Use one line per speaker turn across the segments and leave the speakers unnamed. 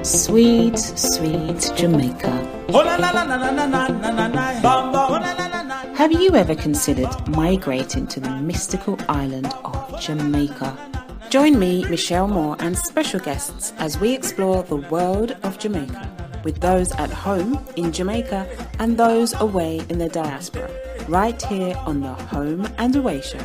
Sweet, sweet Jamaica. Have you ever considered migrating to the mystical island of Jamaica? Join me, Michelle Moore, and special guests as we explore the world of Jamaica with those at home in Jamaica and those away in the diaspora, right here on the Home and Away Show.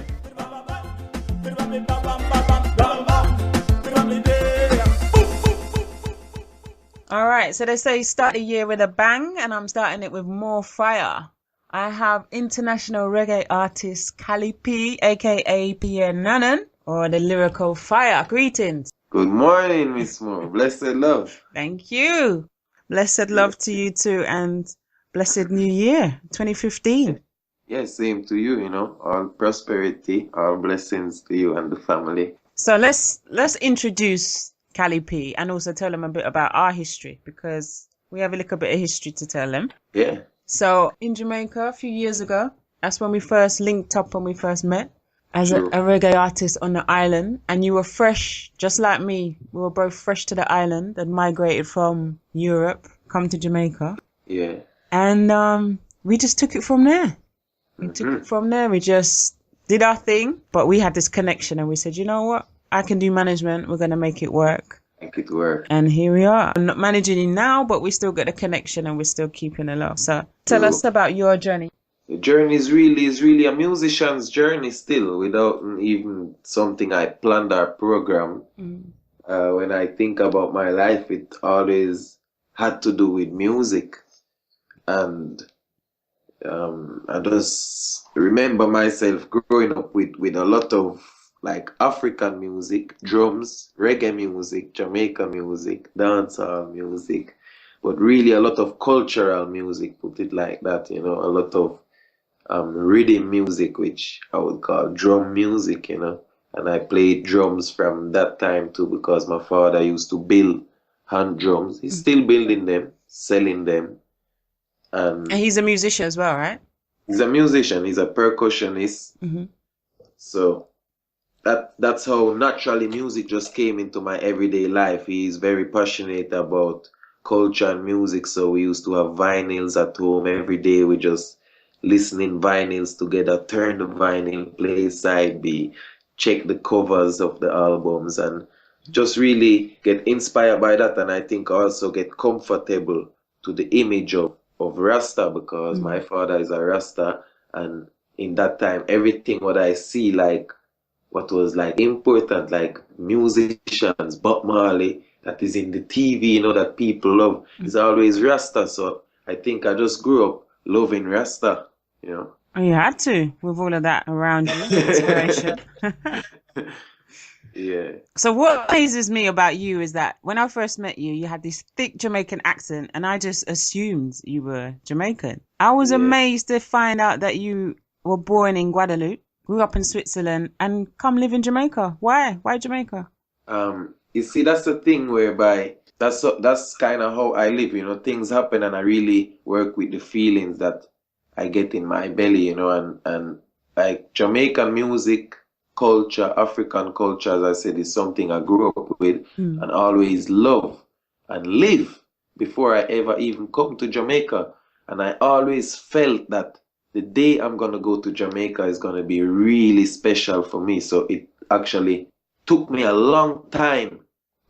All right, so they say start the year with a bang, and I'm starting it with more fire. I have international reggae artist Cali P, aka Pierre Nanan, or the Lyrical Faya. Greetings.
Good morning, Miss Moore. Blessed love.
Thank you. Blessed love to you too, and blessed new year, 2015.
Yes, same to you, all prosperity, all blessings to you and the family.
So let's introduce Cali P and also tell them a bit about our history, because we have a little bit of history to tell them.
Yeah.
So in Jamaica a few years ago, that's when we first linked up, when we first met as a reggae artist on the island. And you were fresh, just like me. We were both fresh to the island and migrated from Europe, come to Jamaica.
Yeah.
And we just took it from there. We just did our thing, but we had this connection and we said, you know what? I can do management. We're going to make it work.
Make it work.
And here we are. I'm not managing it now, but we still get a connection and we're still keeping it up. So tell us about your journey.
The journey is really a musician's journey still, without even something I planned or programmed. When I think about my life, it always had to do with music. And I just remember myself growing up with a lot of like African music, drums, reggae music, Jamaica music, dancehall music, but really a lot of cultural music, put it like that, a lot of rhythm music, which I would call drum music, and I played drums from that time too, because my father used to build hand drums. He's still building them, selling them. And
he's a musician as well, right?
He's a musician, he's a percussionist. So that's how naturally music just came into my everyday life. He's very passionate about culture and music, so we used to have vinyls at home every day. We just listening vinyls together, turn the vinyl, play side B, check the covers of the albums, and just really get inspired by that. And I think also get comfortable to the image of Rasta, because my father is a Rasta, and in that time everything what I see, like what was like important, like musicians, Bob Marley, that is in the TV, that people love, is always Rasta. So I think I just grew up loving Rasta,
Oh, you had to, with all of that around you, inspiration.
Yeah.
So what amazes me about you is that when I first met you, you had this thick Jamaican accent, and I just assumed you were Jamaican. I was amazed to find out that you were born in Guadeloupe, grew up in Switzerland, and come live in Jamaica. Why? Why Jamaica?
You see, that's the thing whereby that's kind of how I live. Things happen, and I really work with the feelings that I get in my belly. And like Jamaican music, culture, African culture, as I said, is something I grew up with and always love and live before I ever even come to Jamaica. And I always felt that the day I'm going to go to Jamaica is going to be really special for me. So it actually took me a long time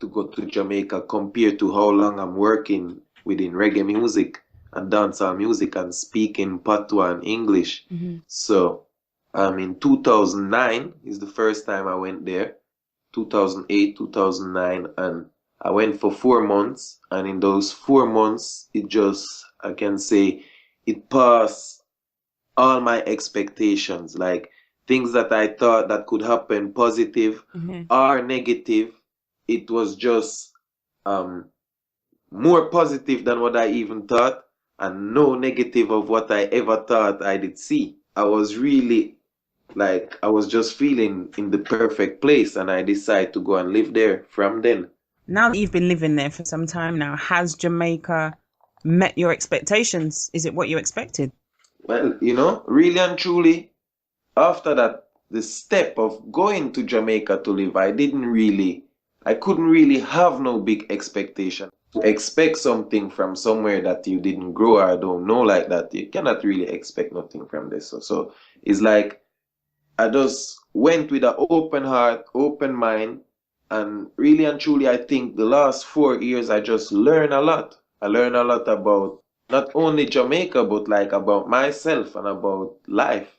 to go to Jamaica compared to how long I'm working within reggae music and dancehall music and speaking patois and English. So in 2009 is the first time I went there, 2008, 2009, and I went for 4 months. And in those 4 months, I can say it passed all my expectations, like things that I thought that could happen positive or negative. It was just more positive than what I even thought, and no negative of what I ever thought I did see. I was really I was just feeling in the perfect place, and I decided to go and live there from then.
Now that you've been living there for some time now, has Jamaica met your expectations? Is it what you expected?
Well, really and truly, after that, the step of going to Jamaica to live, I couldn't really have no big expectation. to expect something from somewhere that you didn't grow or don't know like that, you cannot really expect nothing from this. So it's like I just went with an open heart, open mind, and really and truly, I think the last 4 years I just learned a lot. I learned a lot about not only Jamaica, but like about myself and about life,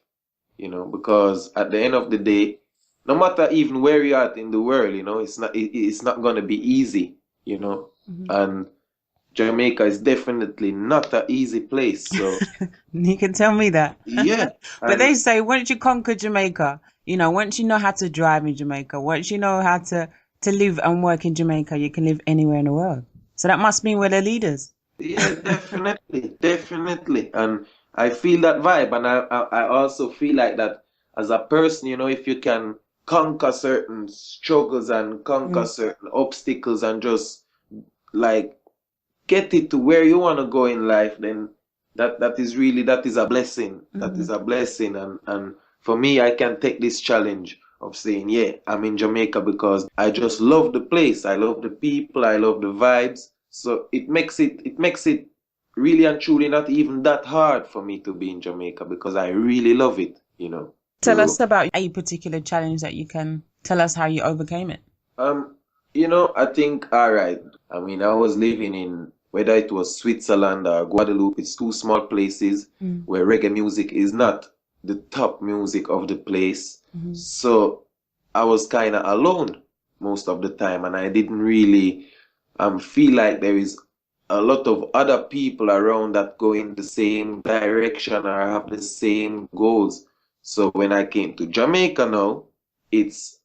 because at the end of the day, no matter even where you're at in the world, it's not gonna be easy, and Jamaica is definitely not an easy place. So
you can tell me that.
yeah,
But they say once you conquer Jamaica, once you know how to drive in Jamaica, once you know how to live and work in Jamaica, you can live anywhere in the world. So that must mean we're the leaders.
yeah, definitely, and I feel that vibe, and I also feel like that as a person, if you can conquer certain struggles and conquer certain obstacles and just like get it to where you want to go in life, then that is a blessing. That is a blessing, and for me, I can take this challenge of saying, yeah, I'm in Jamaica because I just love the place, I love the people, I love the vibes. So it makes it really and truly not even that hard for me to be in Jamaica because I really love it.
Tell us about a particular challenge that you can tell us how you overcame it.
I think, all right. I mean, I was living in, whether it was Switzerland or Guadeloupe, it's two small places where reggae music is not the top music of the place. So I was kind of alone most of the time, and I didn't really feel like there is a lot of other people around that go in the same direction or have the same goals. So when I came to Jamaica now, it's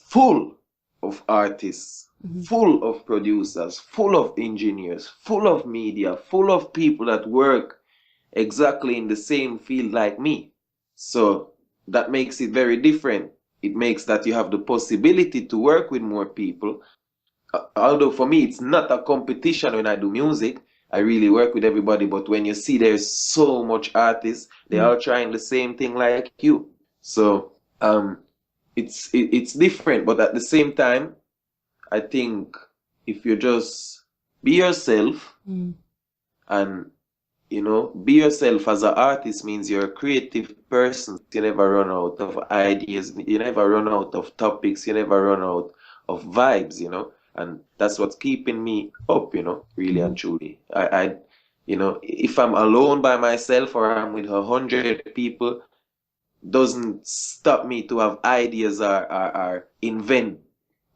full of artists, full of producers, full of engineers, full of media, full of people that work exactly in the same field like me. So that makes it very different. It makes that you have the possibility to work with more people. Although for me, it's not a competition when I do music. I really work with everybody. But when you see there's so much artists, they're all trying the same thing like you. So it's different. But at the same time, I think if you just be yourself and be yourself as an artist means you're a creative person. You never run out of ideas. You never run out of topics. You never run out of vibes, and that's what's keeping me up, really and truly. If I'm alone by myself or I'm with 100 people, doesn't stop me to have ideas or invent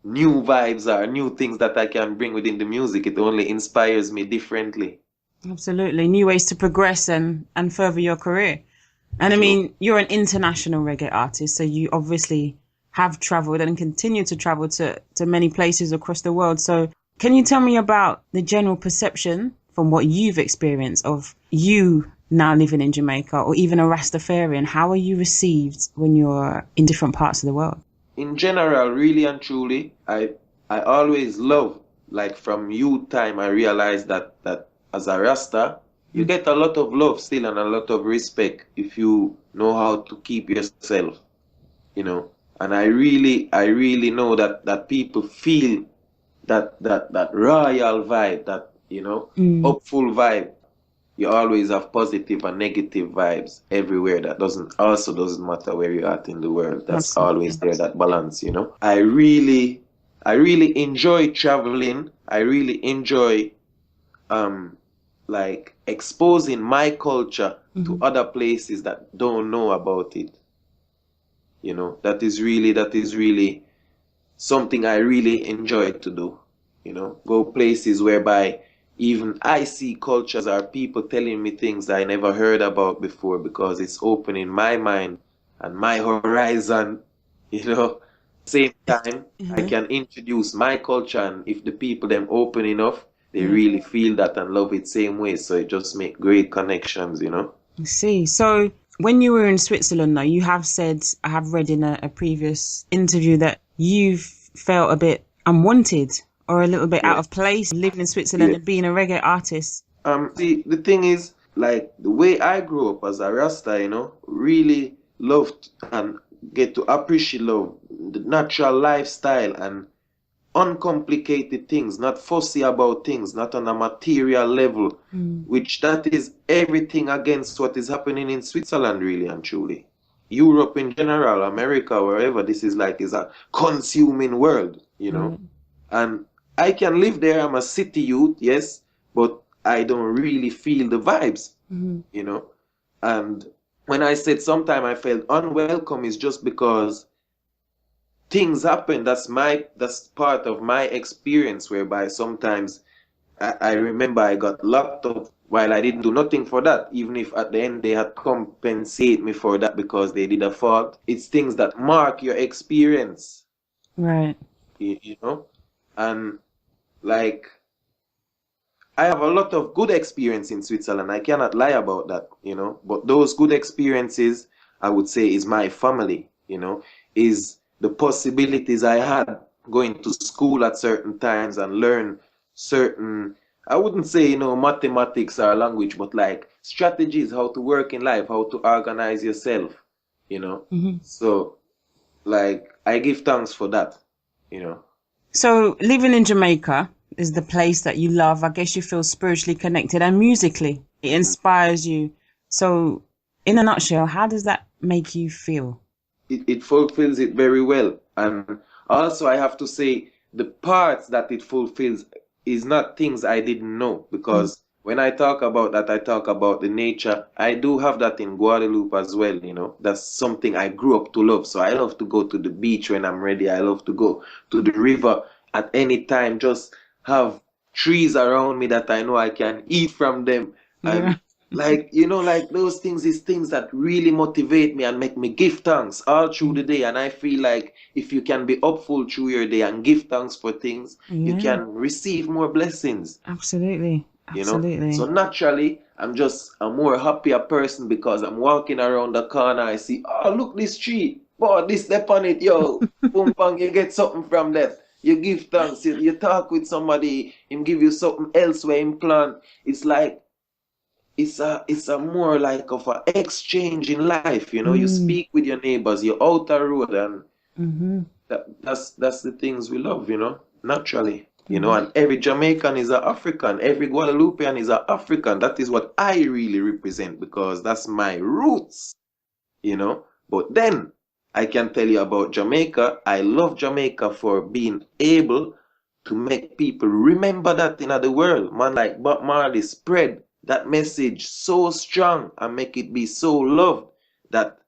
new vibes or new things that I can bring within the music. It only inspires me differently.
Absolutely. New ways to progress and further your career. And I mean, you're an international reggae artist, so you obviously have traveled and continue to travel to many places across the world. So can you tell me about the general perception from what you've experienced of you now living in Jamaica or even a Rastafarian? How are you received when you're in different parts of the world?
In general, really and truly, I always love, like from youth time, I realized that as a Rasta, you get a lot of love still and a lot of respect if you know how to keep yourself, And I really know that people feel that royal vibe, that, hopeful vibe. You always have positive and negative vibes everywhere. That doesn't matter where you're at in the world. That's always there, that balance, I really enjoy traveling. I really enjoy like exposing my culture to other places that don't know about it. That is really something I really enjoy to do. Go places whereby even I see cultures or people telling me things I never heard about before because it's opening my mind and my horizon. Same time, I can introduce my culture, and if the people them open enough, they really feel that and love it same way. So it just make great connections,
I see. So when you were in Switzerland, though, you have said, I have read in a previous interview that you've felt a bit unwanted or a little bit out of place living in Switzerland and being a reggae artist.
See, the thing is, like, the way I grew up as a Rasta, really loved and get to appreciate love, the natural lifestyle, and uncomplicated things, not fussy about things, not on a material level, which that is everything against what is happening in Switzerland, really and truly. Europe in general, America, wherever, this is a consuming world, you know. And I can live there, I'm a city youth, yes, but I don't really feel the vibes, you know. And when I said sometime I felt unwelcome, is just because things happen. That's part of my experience, whereby sometimes I remember I got locked up while I didn't do nothing for that, even if at the end they had compensate me for that because they did a fault. It's things that mark your experience.
Right.
You know? And like, I have a lot of good experience in Switzerland. I cannot lie about that, you know? But those good experiences, I would say, is my family, you know? Is the possibilities I had going to school at certain times and learn certain, I wouldn't say, you know, mathematics or language, but like strategies, how to work in life, how to organize yourself, you know. So like, I give thanks for that, you know.
So living in Jamaica is the place that you love. I guess you feel spiritually connected, and musically it inspires you. So in a nutshell, how does that make you feel?
It fulfills it very well. And also I have to say, the parts that it fulfills is not things I didn't know, because when I talk about that, I talk about the nature. I do have that in Guadeloupe as well, you know. That's something I grew up to love. So I love to go to the beach when I'm ready. I love to go to the river at any time, just have trees around me that I know I can eat from them. And like, you know, like those things is things that really motivate me and make me give thanks all through the day. And I feel like if you can be upful through your day and give thanks for things, you can receive more blessings.
Absolutely.
You know, so naturally, I'm a more happier person because I'm walking around the corner. I see, oh, look this tree. Boy, this step on it, yo. Boom, bang, you get something from that. You give thanks. You talk with somebody, him give you something else where him plant. It's like, it's a more like of an exchange in life, you know. You speak with your neighbors, you're out the road, and that's the things we love, you know, naturally. You know, and every Jamaican is an African, every Guadeloupean is an African. That is what I really represent, because that's my roots, you know. But then I can tell you about Jamaica. I love Jamaica for being able to make people remember that in the world. Man like Bob Marley spread that message so strong and make it be so loved that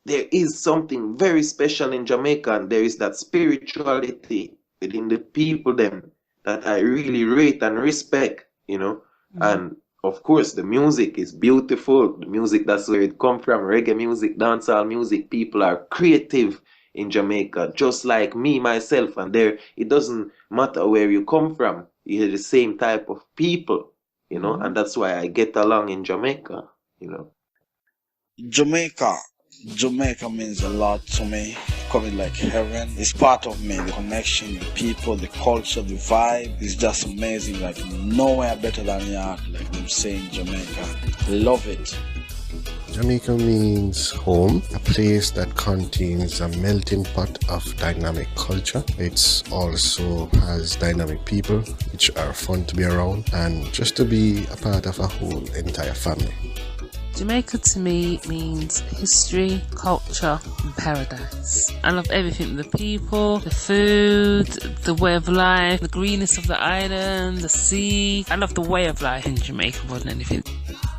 there is something very special in Jamaica, and there is that spirituality within the people them that I really rate and respect, you know. And of course the music is beautiful. The music, that's where it come from. Reggae music, dancehall music. People are creative in Jamaica, just like me myself. And there, it doesn't matter where you come from, you're the same type of people, you know. And that's why I get along in Jamaica, you know.
Jamaica means a lot to me. Coming like heaven. It's part of me. The connection, the people, the culture, the vibe is just amazing. Like nowhere better than York, like them say in Jamaica. Love it.
Jamaica means home, a place that contains a melting pot of dynamic culture. It also has dynamic people, which are fun to be around, and just to be a part of a whole entire family.
Jamaica to me means history, culture, and paradise. I love everything, the people, the food, the way of life, the greenness of the island, the sea. I love the way of life in Jamaica more than anything.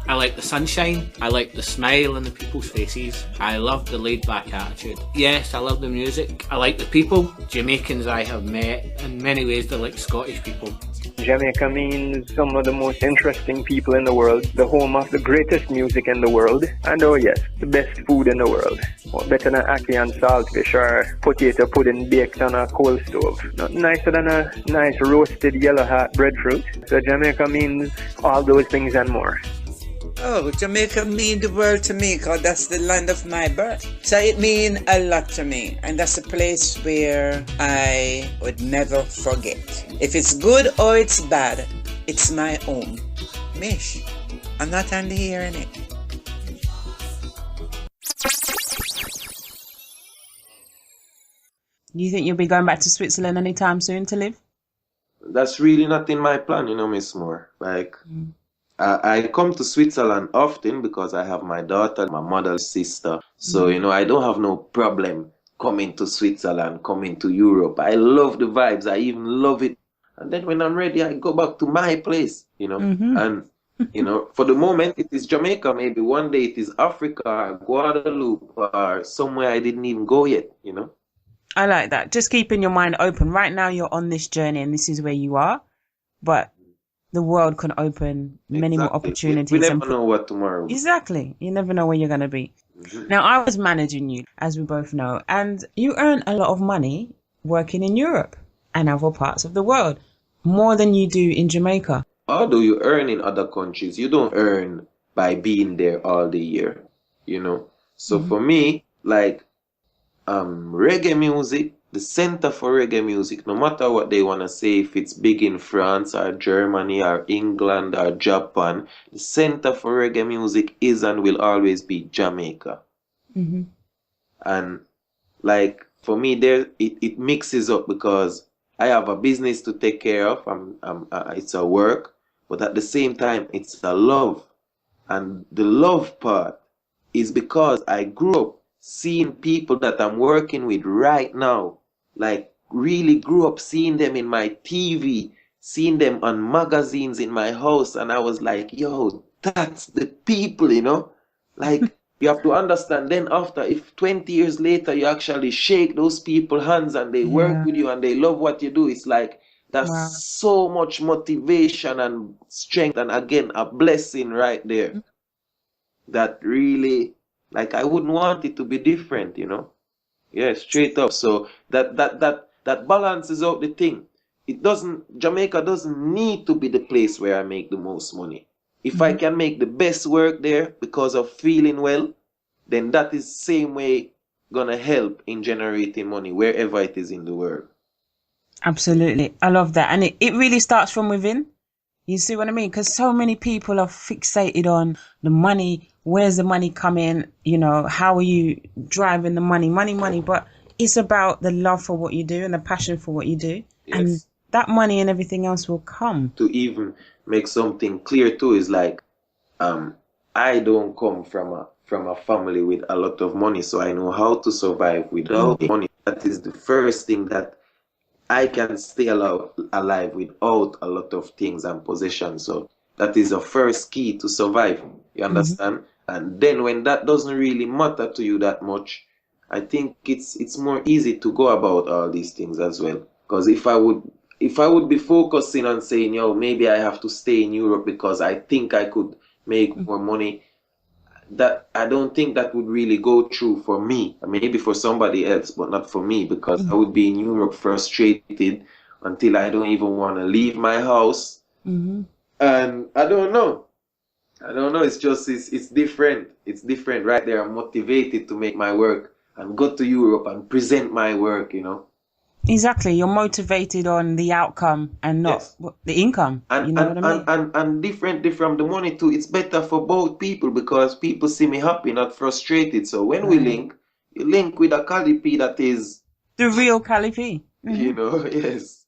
I like the sunshine, I like the smile on the people's faces, I love the laid back attitude. Yes, I love the music, I like the people. Jamaicans I have met, in many ways they're like Scottish people.
Jamaica means some of the most interesting people in the world, the home of the greatest music in the world, and oh yes, the best food in the world. What better than ackee and saltfish or potato pudding baked on a coal stove? Nothing nicer than a nice roasted yellow heart breadfruit. So Jamaica means all those things and more.
Oh, Jamaica means the world to me because that's the land of my birth. So it means a lot to me, and that's a place where I would never forget. If it's good or it's bad, it's my home. Mish, I'm not only hearing it.
You think you'll be going back to Switzerland anytime soon to live?
That's really not in my plan, Miss Moore. Like, I come to Switzerland often because I have my daughter, my mother's sister. So, I don't have no problem coming to Switzerland, coming to Europe. I love the vibes. I even love it. And then when I'm ready, I go back to my place, And, for the moment, it is Jamaica. Maybe one day it is Africa or Guadeloupe or somewhere I didn't even go yet,
I like that. Just keeping your mind open. Right now, you're on this journey and this is where you are. But the world can open many more opportunities.
We never know what tomorrow.
Exactly. You never know where you're going to be. Now, I was managing you, as we both know, and you earn a lot of money working in Europe and other parts of the world, more than you do in Jamaica.
Although you earn in other countries, you don't earn by being there all the year, So for me, like, reggae music, the center for reggae music, no matter what they want to say, if it's big in France or Germany or England or Japan, the center for reggae music is and will always be Jamaica. And like for me, there it mixes up because I have a business to take care of. It's a work, but at the same time, it's a love, and the love part is because I grew up seeing people that I'm working with right now, like really grew up seeing them in my TV, seeing them on magazines in my house, and I was like, yo, that's the people, Like, you have to understand then after, if 20 years later you actually shake those people's hands and they work with you and they love what you do, it's like, that's so much motivation and strength, and again, a blessing right there. That really... Like, I wouldn't want it to be different, Yeah, straight up. So that balances out the thing. Jamaica doesn't need to be the place where I make the most money. If I can make the best work there because of feeling well, then that is same way gonna help in generating money wherever it is in the world.
Absolutely. I love that. And it really starts from within. You see what I mean? Because so many people are fixated on the money. Where's the money coming? How are you driving the money? Money. But it's about the love for what you do and the passion for what you do.
Yes.
And that money and everything else will come.
To even make something clear too is like, I don't come from a family with a lot of money, so I know how to survive without money. That is the first thing that I can stay alive without a lot of things and possessions. So that is the first key to survive. You understand? And then when that doesn't really matter to you that much, I think it's more easy to go about all these things as well. Because if I would be focusing on saying, yo, maybe I have to stay in Europe because I think I could make more money, that I don't think that would really go through for me. Maybe for somebody else, but not for me, because I would be in Europe frustrated until I don't even want to leave my house. And I don't know. It's just, it's different. It's different right there. I'm motivated to make my work and go to Europe and present my work,
Exactly. You're motivated on the outcome and not the income.
And,
you know what I mean?
And different from the money too. It's better for both people because people see me happy, not frustrated. So when we link, you link with a Cali P that is...
The real Cali P.
Yes.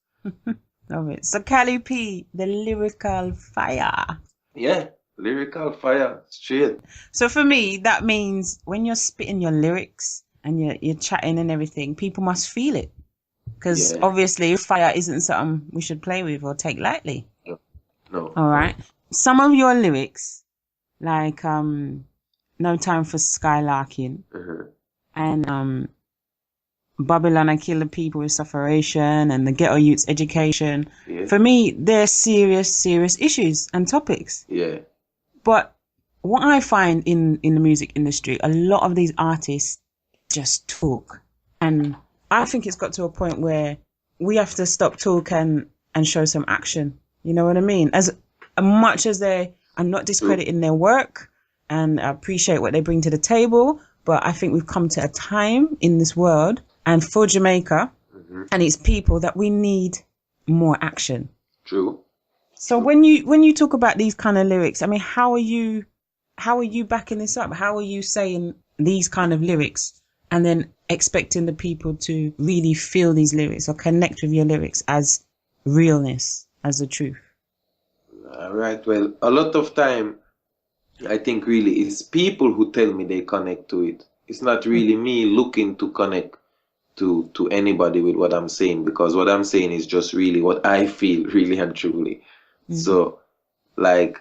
Love it. So Cali P, the Lyrical Faya.
Yeah. Lyrical Faya, straight.
So for me, that means when you're spitting your lyrics and you're chatting and everything, people must feel it. Because obviously fire isn't something we should play with or take lightly.
No.
All right. Some of your lyrics, like No Time for Skylarking and Babylon, I Kill the People with Sufferation and the Ghetto Youth's Education.
Yeah.
For me, they're serious issues and topics.
Yeah.
But what I find in the music industry, a lot of these artists just talk. And I think it's got to a point where we have to stop talk and show some action. You know what I mean? As much as they are not discrediting their work and I appreciate what they bring to the table, but I think we've come to a time in this world and for Jamaica and its people that we need more action.
True.
So when you talk about these kind of lyrics, I mean, how are you backing this up? How are you saying these kind of lyrics
and then expecting the people to really feel these lyrics or connect with your lyrics as realness, as the truth?
Right. Well, a lot of time, I think really it's people who tell me they connect to it. It's not really me looking to connect to anybody with what I'm saying, because what I'm saying is just really what I feel, really and truly. So, like,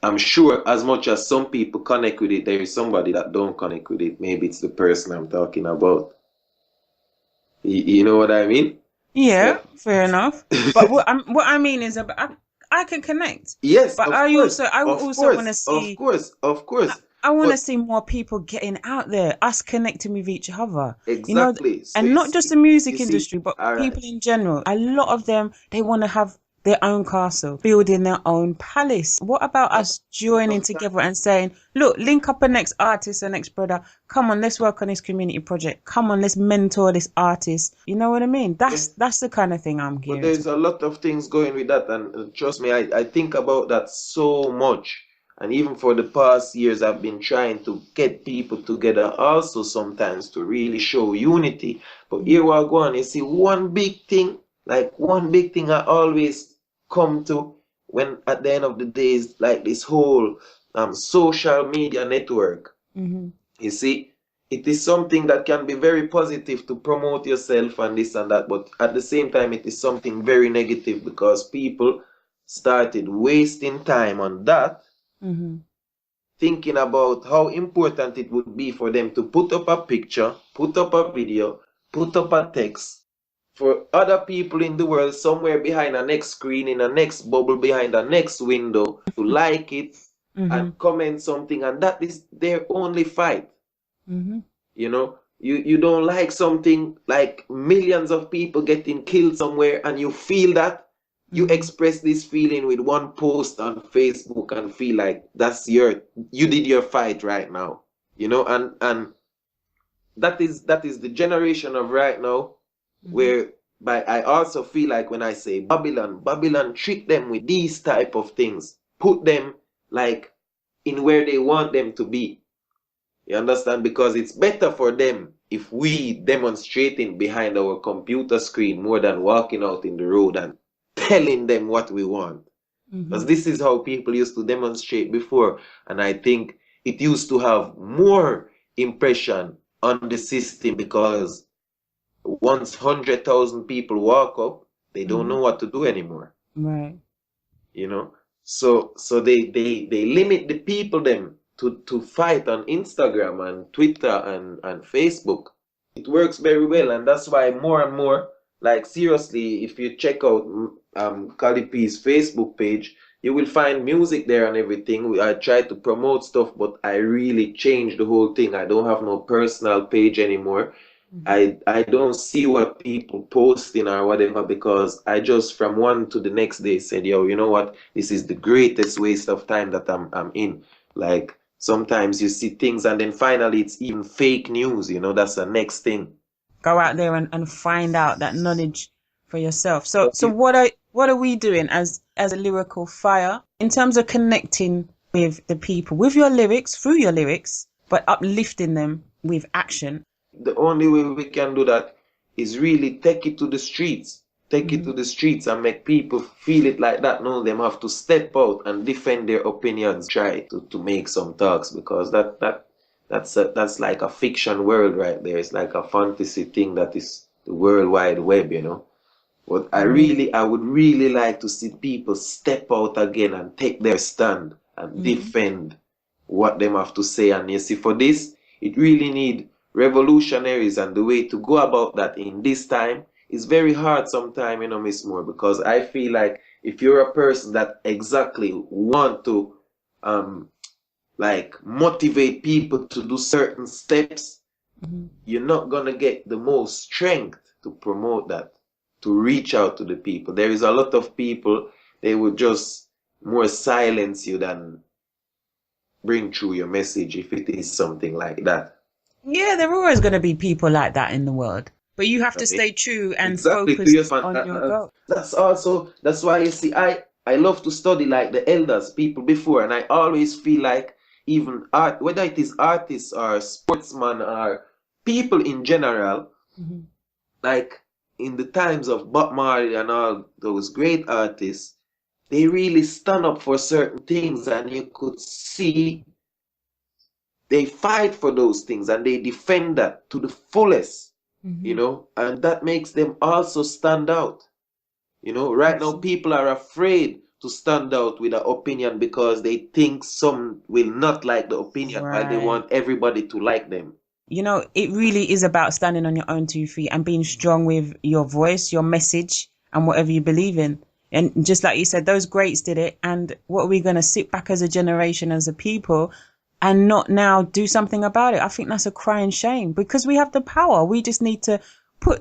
I'm sure as much as some people connect with it, there is somebody that don't connect with it. Maybe it's the person I'm talking about. You know what I mean?
Yeah, fair enough. But what I mean is, I can connect.
Yes,
but
of
I
course,
also want to see.
Of course.
I want to
But
see more people getting out there, us connecting with each other.
exactly. So
And
you
not just
see,
the music
you see,
industry, but
all right.
people in general. A lot of them, they want to have their own castle, building their own palace. What about us joining together and saying, look, link up a next artist, a next brother. Come on, let's work on this community project. Come on, let's mentor this artist. You know what I mean? That's the kind of thing I'm
But
gearing
there's
to.
a lot of things going with that, and trust me, I think about that so much. And even for the past years, I've been trying to get people together also sometimes to really show unity. But here we go on, you see, one big thing I always come to when at the end of the day is like this whole social media network. You see, it is something that can be very positive to promote yourself and this and that, but at the same time, it is something very negative because people started wasting time on that, thinking about how important it would be for them to put up a picture, put up a video, put up a text for other people in the world somewhere behind a next screen, in a next bubble, behind a next window to like it and comment something, and that is their only fight. You know, you don't like something like millions of people getting killed somewhere, and you feel that you express this feeling with one post on Facebook and feel like you did your fight right now, you know, and that is the generation of right now, whereby I also feel like when I say Babylon trick them with these type of things, put them like in where they want them to be. You understand? Because it's better for them if we demonstrating behind our computer screen more than walking out in the road and telling them what we want. Because this is how people used to demonstrate before. And I think it used to have more impression on the system, because once 100,000 people walk up, they don't know what to do anymore.
Right.
You know? So they limit the people them to fight on Instagram and Twitter and Facebook. It works very well, and that's why more and more, like seriously, if you check out Cali P's Facebook page, you will find music there and everything. I try to promote stuff, but I really changed the whole thing. I don't have no personal page anymore. I don't see what people posting or whatever, because I just from one to the next day said, yo, you know what? This is the greatest waste of time that I'm in. Like, sometimes you see things and then finally it's even fake news, you know, that's the next thing.
Go out there and find out that knowledge for yourself. So what are we doing as a Lyrical Faya in terms of connecting with the people, with your lyrics, through your lyrics, but uplifting them with action?
The only way we can do that is really take it to the streets. Take it to the streets and make people feel it like that. No, them have to step out and defend their opinions. Try to make some talks, because that's like a fiction world right there. It's like a fantasy thing that is the World Wide Web, you know. But I would really like to see people step out again and take their stand and defend what them have to say. And you see, for this, it really need revolutionaries, and the way to go about that in this time is very hard sometimes, you know, Miss Moore, because I feel like if you're a person that exactly want to like motivate people to do certain steps, you're not gonna get the most strength to promote that, to reach out to the people. There is a lot of people, they would just more silence you than bring through your message if it is something like that.
Yeah, there are always going to be people like that in the world, but you have to stay true and
exactly
focus on your goal.
That's why you see, I love to study like the elders, people before, and I always feel like even art, whether it is artists or sportsmen or people in general, like in the times of Bob Marley and all those great artists, they really stand up for certain things, and you could see they fight for those things and they defend that to the fullest, you know, and that makes them also stand out. You know, right now people are afraid to stand out with an opinion because they think some will not like the opinion, while they want everybody to like them.
You know, it really is about standing on your own 2 feet and being strong with your voice, your message, and whatever you believe in. And just like you said, those greats did it. And what are we going to sit back as a generation, as a people, and not now do something about it? I think that's a crying shame, because we have the power. We just need to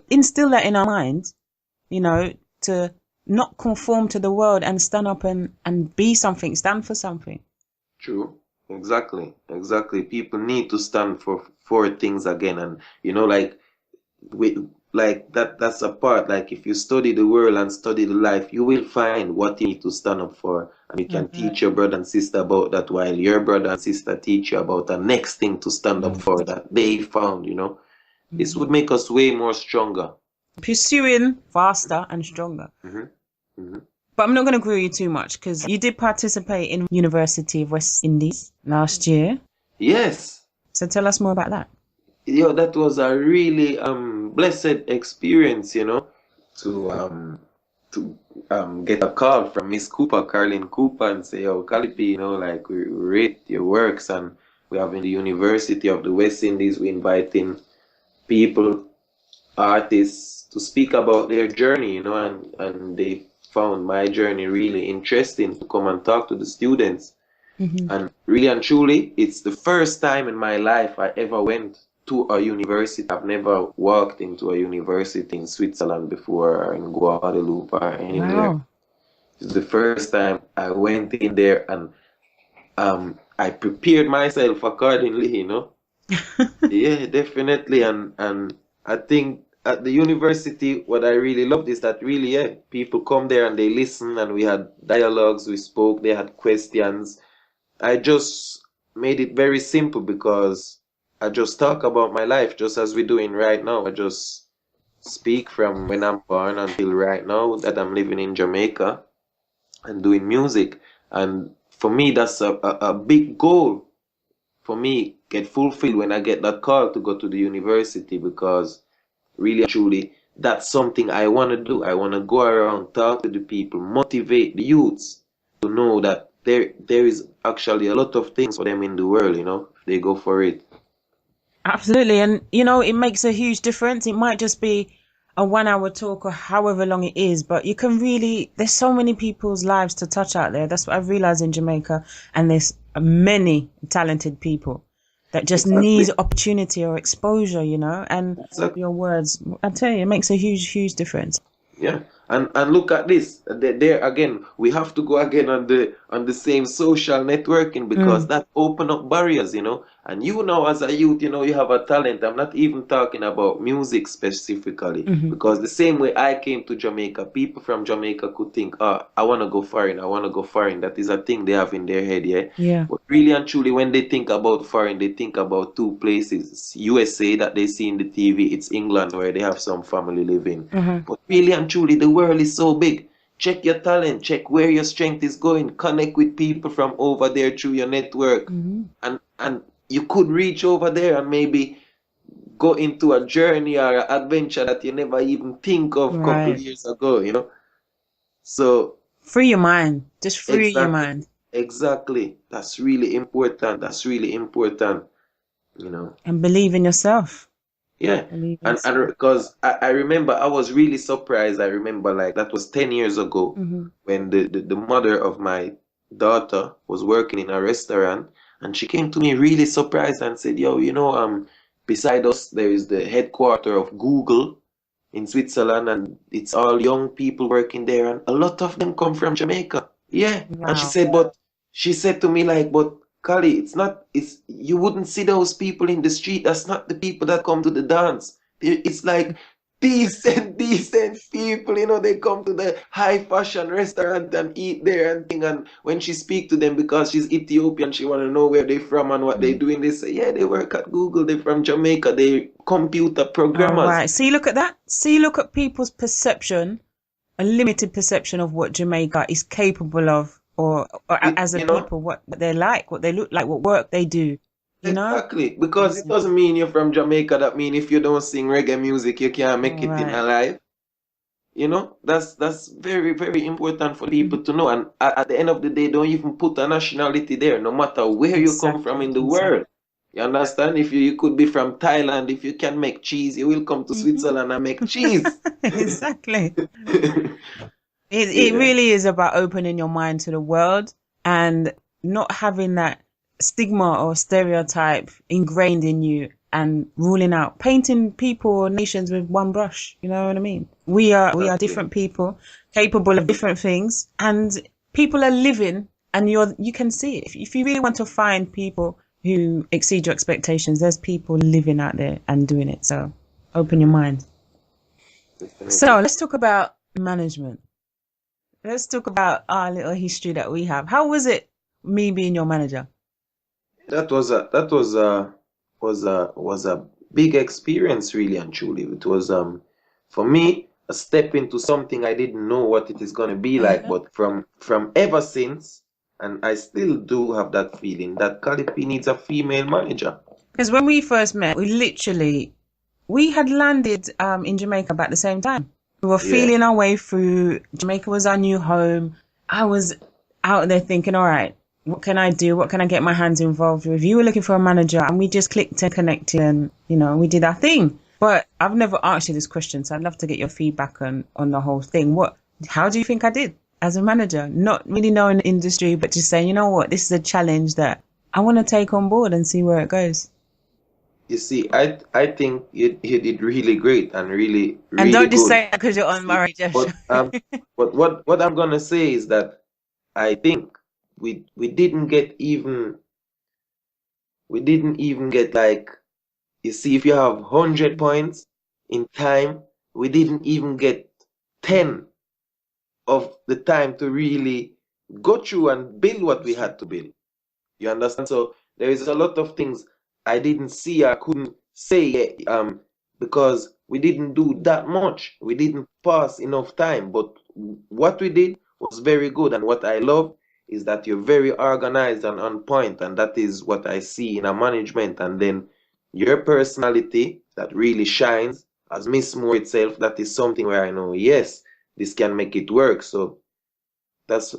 instill that in our minds, you know, to not conform to the world and stand up and be something, stand for something.
True. Exactly. People need to stand for things again. And, you know, that's a part. Like, if you study the world and study the life, you will find what you need to stand up for. And you can teach your brother and sister about that, while your brother and sister teach you about the next thing to stand up for that they found, you know. This would make us way more stronger.
Pursuing faster and stronger. But I'm not going to grill you too much, because you did participate in University of West Indies last year.
Yes.
So tell us more about that.
Yo, that was a really blessed experience, you know, to get a call from Miss Cooper, Carlin Cooper, and say, "Oh, Cali P, you know, like, we rate your works, and we have in the University of the West Indies, we inviting people, artists, to speak about their journey, you know, and they found my journey really interesting to come and talk to the students." And really and truly, it's the first time in my life I ever went to a university. I've never walked into a university in Switzerland before, or in Guadeloupe, or anywhere. Wow. It's the first time I went in there, and I prepared myself accordingly, you know. Yeah, definitely. And I think at the university, what I really loved is that really, yeah, people come there and they listen, and we had dialogues, we spoke, they had questions. I just made it very simple, because I just talk about my life, just as we're doing right now. I just speak from when I'm born until right now that I'm living in Jamaica and doing music. And for me, that's a big goal for me, get fulfilled when I get that call to go to the university, because really and truly, that's something I want to do. I want to go around, talk to the people, motivate the youths to know that there is actually a lot of things for them in the world, you know, if they go for it.
Absolutely. And, you know, it makes a huge difference. It might just be a 1 hour talk or however long it is, but you can really, there's so many people's lives to touch out there. That's what I've realized in Jamaica. And there's many talented people that just need opportunity or exposure, you know, and your words, I tell you, it makes a huge difference.
Yeah. And look at this. There again, we have to go again on the same social networking, because that open up barriers, you know. And you know, as a youth, you know, you have a talent. I'm not even talking about music specifically, because the same way I came to Jamaica, people from Jamaica could think, "Oh, I want to go foreign. I want to go foreign." That is a thing they have in their head, yeah.
Yeah.
But really and truly, when they think about foreign, they think about two places: it's USA that they see in the TV, it's England where they have some family living. But really and truly, the world is so big. Check your talent, check where your strength is going, connect with people from over there through your network, and you could reach over there and maybe go into a journey or an adventure that you never even think of a couple of years ago, you know. So
free your mind, just free your mind.
Exactly. That's really important. That's really important, you know. And
believe in yourself.
Yeah, and because I remember I was really surprised. I remember, like, that was 10 years ago when the mother of my daughter was working in a restaurant, and she came to me really surprised and said, "Yo, you know, beside us there is the headquarters of Google in Switzerland, and it's all young people working there, and a lot of them come from Jamaica." Yeah, and she said to me, like, "But Cali, you wouldn't see those people in the street. That's not the people that come to the dance. It's like decent people, you know, they come to the high fashion restaurant and eat there and thing. And when she speak to them, because she's Ethiopian, she want to know where they from and what they doing. They say, yeah, they work at Google. They're from Jamaica. They computer
All
programmers.
right. See, look at that. See, look at people's perception, a limited perception of what Jamaica is capable of, or as a
You know?
people, what they're like, what they look like, what work they do. You know?
Exactly, because it doesn't mean you're from Jamaica. That mean if you don't sing reggae music, you can't make it in
Right.
a life. You know, that's very, very important for people to know. And at the end of the day, don't even put a nationality there, no matter where you come from in the world. You understand? If you could be from Thailand, if you can make cheese, you will come to Switzerland and make cheese.
Exactly. It really is about opening your mind to the world and not having that stigma or stereotype ingrained in you and ruling out, painting people or nations with one brush. You know what I mean? We are different people, capable of different things, and people are living, and you can see it. If you really want to find people who exceed your expectations, there's people living out there and doing it. So open your mind. So let's talk about management. Let's talk about our little history that we have. How was it, me being your manager?
That was a big experience, really and truly. It was for me a step into something I didn't know what it is gonna be like, but from ever since, and I still do have that feeling that Cali P needs a female manager.
Because when we first met, we had landed in Jamaica about the same time. We were feeling our way through. Jamaica was our new home. I was out there thinking, all right, what can I do? What can I get my hands involved with? You were looking for a manager, and we just clicked and connected, and, you know, we did our thing. But I've never asked you this question, so I'd love to get your feedback on the whole thing. How do you think I did as a manager? Not really knowing the industry, but just saying, you know what, this is a challenge that I want to take on board and see where it goes.
You see, I think you did really great and really
And don't just
good.
say that because you're on my Jeff.
But what I'm gonna say is that I think we didn't even get, like, you see, if you have 100 points in time, we didn't even get 10 of the time to really go through and build what we had to build. You understand? So there is a lot of things I didn't see, I couldn't say yet, because we didn't do that much. We didn't pass enough time. But what we did was very good. And what I love is that you're very organized and on point. And that is what I see in a management. And then your personality that really shines as Miss Moore itself, that is something where I know, yes, this can make it work. So that's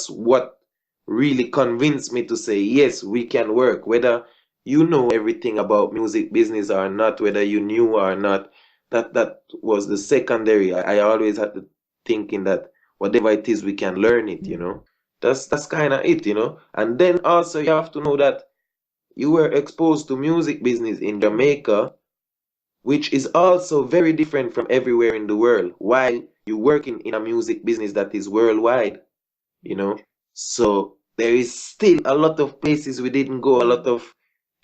what really convinced me to say, yes, we can work. Whether you know everything about music business or not, whether you knew or not, that was the secondary. I always had the thinking that whatever it is, we can learn it, you know. That's kind of it, you know. And then also you have to know that you were exposed to music business in Jamaica, which is also very different from everywhere in the world, while you're working in a music business that is worldwide, you know. So there is still a lot of places we didn't go, a lot of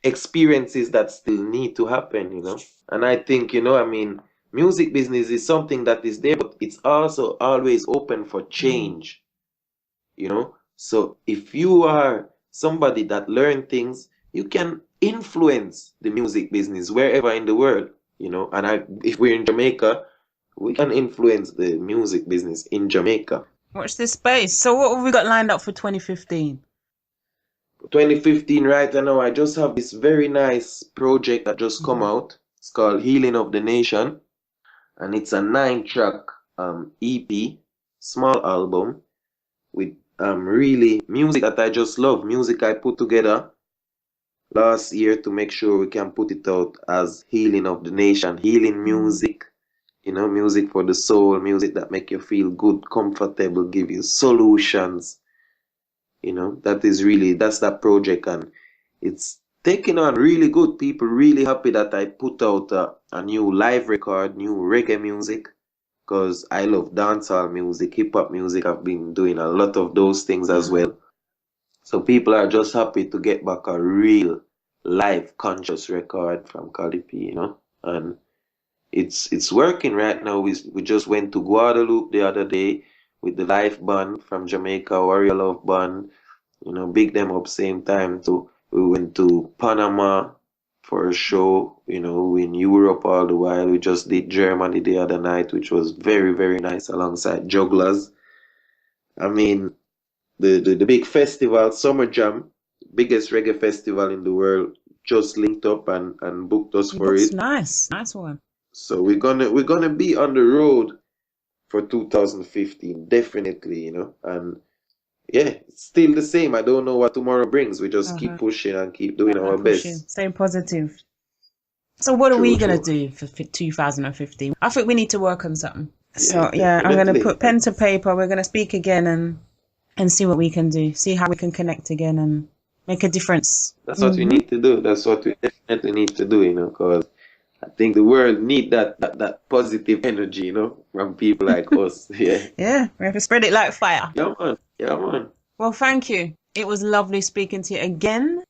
experiences that still need to happen, you know. And I think, you know, I mean, music business is something that is there, but it's also always open for change, you know. So if you are somebody that learn things, you can influence the music business wherever in the world, you know. And if we're in Jamaica, we can influence the music business in Jamaica.
Watch this space. So what have we got lined up for 2015?
2015 right now, I just have this very nice project that just come out. It's called Healing of the Nation, and it's a 9-track EP, small album with really music that I just love, music I put together last year to make sure we can put it out as Healing of the Nation, healing music, you know, music for the soul, music that make you feel good, comfortable, give you solutions. You know, that's that project, and it's taking on really good. People really happy that I put out a new live record, new reggae music, because I love dancehall music, hip hop music. I've been doing a lot of those things as well. So people are just happy to get back a real live conscious record from Cali P, you know. And it's working right now. We just went to Guadeloupe the other day with the live band from Jamaica, Warrior Love Band. You know, big them up same time. So we went to Panama for a show. You know, in Europe all the while. We just did Germany the other night, which was very, very nice alongside Jugglers. I mean, the big festival, Summer Jam, biggest reggae festival in the world, just linked up and booked us for it.
Nice one.
So we're gonna be on the road for 2015, definitely, you know. And yeah, it's still the same. I don't know what tomorrow brings. We just keep pushing and keep doing our best.
Stay positive. So what are we gonna do for 2015? I think we need to work on something. So yeah, I'm gonna put pen to paper. We're gonna speak again and see what we can do. See how we can connect again and make a difference.
That's what we need to do. That's what we definitely need to do, you know, because I think the world need that positive energy, you know, from people like us. Yeah.
Yeah, we have to spread it like fire.
Yeah, man. Yeah, man.
Well, thank you. It was lovely speaking to you again.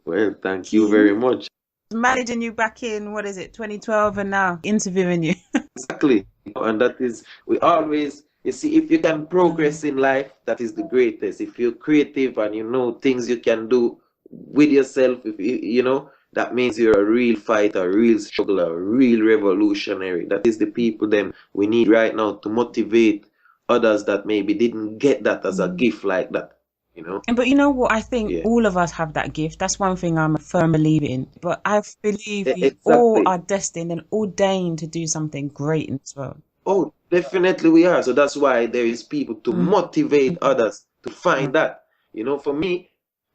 Well, thank you very much.
Managing you back in, 2012, and now interviewing you.
Exactly. And that is, we always, you see, if you can progress in life, that is the greatest. If you're creative and you know things you can do with yourself, if you know, that means you're a real fighter, a real struggler, a real revolutionary. That is the people them we need right now to motivate others that maybe didn't get that as a gift like that, you know.
But you know what? I think all of us have that gift. That's one thing I'm a firm believer in. But I believe we all are destined and ordained to do something great in this world.
Oh, definitely we are. So that's why there is people to motivate others to find that. You know, for me,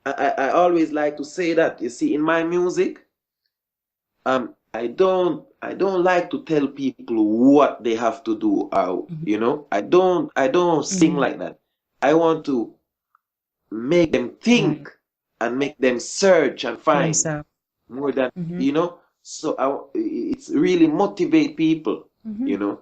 I always like to say that, you see, in my music, I don't like to tell people what they have to do, you know, I don't sing like that. I want to make them think and make them search and find more than, you know, so it's really motivate people, you know,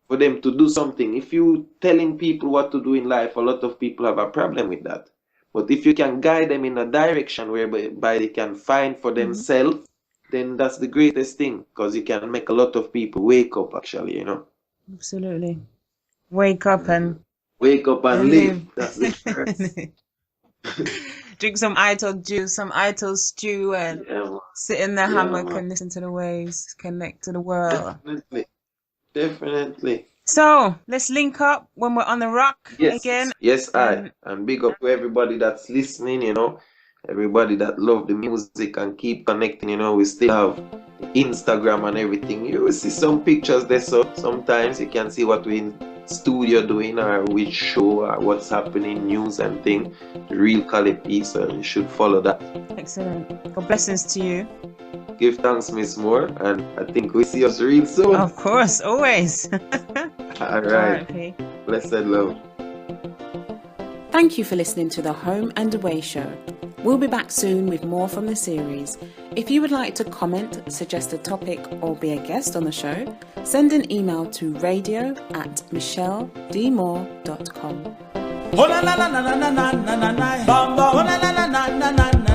for them to do something. If you telling people what to do in life, a lot of people have a problem with that. But if you can guide them in a direction whereby they can find for themselves, then that's the greatest thing, because you can make a lot of people wake up, actually, you know.
Absolutely. Wake up and
live. That's the first.
Drink some Ital juice, some Ital stew, and sit in the hammock and listen to the waves, connect to the world.
Definitely.
So let's link up when we're on the rock again.
Yes, and big up to everybody that's listening, you know, everybody that love the music and keep connecting, you know. We still have Instagram and everything. You will see some pictures there, so sometimes you can see what we in studio doing or which show or what's happening, news and thing. The Real Cali P, so you should follow that.
Excellent. God blessings to you.
Give thanks, Miss Moore, and I think we see us real soon.
Of course, always.
All right. Blessed love.
Thank you for listening to the Home and Away show. We'll be back soon with more from the series. If you would like to comment, suggest a topic, or be a guest on the show, send an email to radio@michelledmore.com.